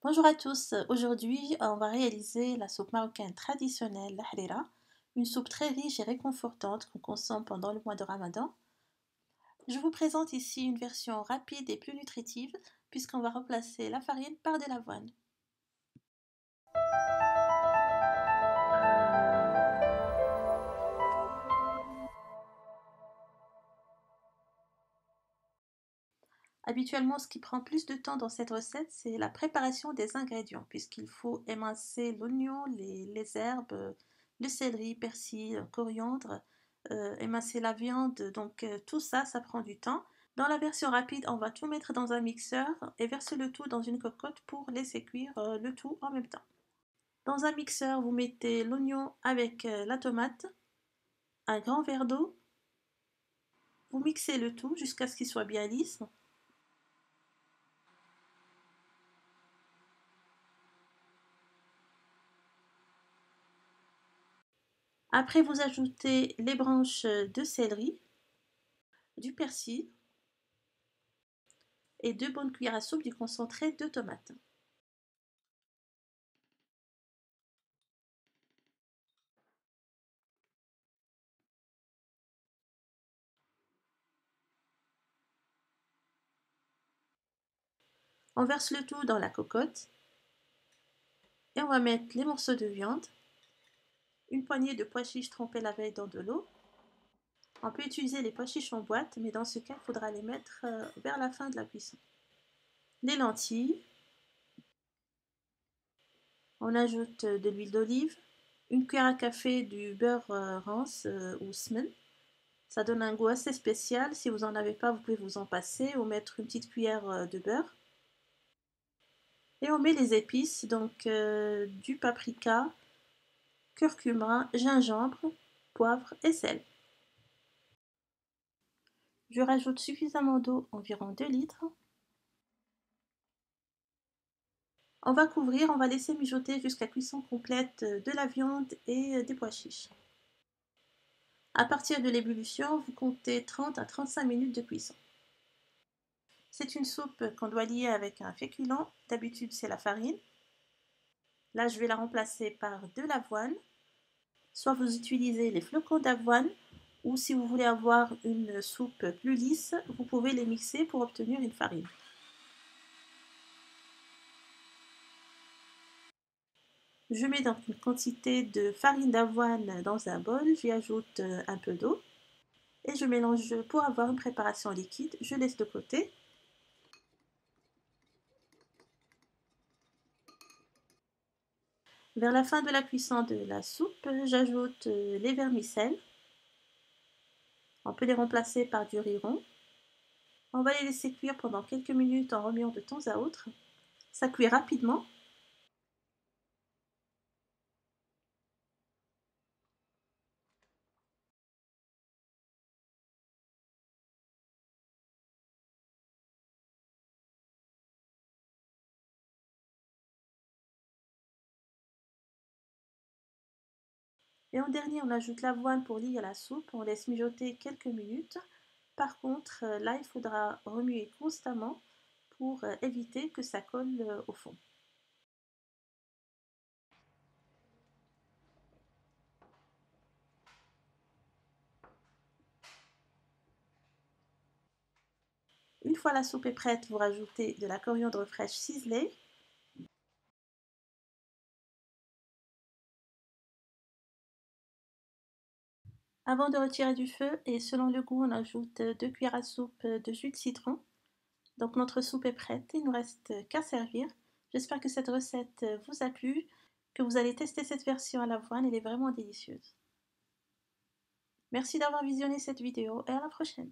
Bonjour à tous, aujourd'hui on va réaliser la soupe marocaine traditionnelle, la harira, une soupe très riche et réconfortante qu'on consomme pendant le mois de Ramadan. Je vous présente ici une version rapide et plus nutritive puisqu'on va remplacer la farine par de l'avoine. Habituellement, ce qui prend plus de temps dans cette recette, c'est la préparation des ingrédients puisqu'il faut émincer l'oignon, les herbes, le céleri, persil, coriandre, émincer la viande, donc tout ça, ça prend du temps. Dans la version rapide, on va tout mettre dans un mixeur et verser le tout dans une cocotte pour laisser cuire le tout en même temps. Dans un mixeur, vous mettez l'oignon avec la tomate, un grand verre d'eau, vous mixez le tout jusqu'à ce qu'il soit bien lisse. Après, vous ajoutez les branches de céleri, du persil et 2 bonnes cuillères à soupe du concentré de tomate. On verse le tout dans la cocotte et on va mettre les morceaux de viande, une poignée de pois chiches trempés la veille dans de l'eau. On peut utiliser les pois chiches en boîte, mais dans ce cas, il faudra les mettre vers la fin de la cuisson. Les lentilles, on ajoute de l'huile d'olive, une cuillère à café du beurre rance ou semen. Ça donne un goût assez spécial. Si vous n'en avez pas, vous pouvez vous en passer ou mettre une petite cuillère de beurre. Et on met les épices, donc du paprika, curcuma, gingembre, poivre et sel. Je rajoute suffisamment d'eau, environ 2 litres. On va couvrir, on va laisser mijoter jusqu'à cuisson complète de la viande et des pois chiches. À partir de l'ébullition, vous comptez 30 à 35 minutes de cuisson. C'est une soupe qu'on doit lier avec un féculent, d'habitude c'est la farine. Là je vais la remplacer par de l'avoine. Soit vous utilisez les flocons d'avoine, ou si vous voulez avoir une soupe plus lisse, vous pouvez les mixer pour obtenir une farine. Je mets donc une quantité de farine d'avoine dans un bol, j'y ajoute un peu d'eau et je mélange pour avoir une préparation liquide. Je laisse de côté. Vers la fin de la cuisson de la soupe, j'ajoute les vermicelles. On peut les remplacer par du riz rond. On va les laisser cuire pendant quelques minutes en remuant de temps à autre. Ça cuit rapidement. Et en dernier, on ajoute l'avoine pour lier la soupe. On laisse mijoter quelques minutes. Par contre, là, il faudra remuer constamment pour éviter que ça colle au fond. Une fois la soupe est prête, vous rajoutez de la coriandre fraîche ciselée. Avant de retirer du feu, et selon le goût, on ajoute 2 cuillères à soupe de jus de citron. Donc notre soupe est prête, il ne nous reste qu'à servir. J'espère que cette recette vous a plu, que vous allez tester cette version à l'avoine, elle est vraiment délicieuse. Merci d'avoir visionné cette vidéo et à la prochaine.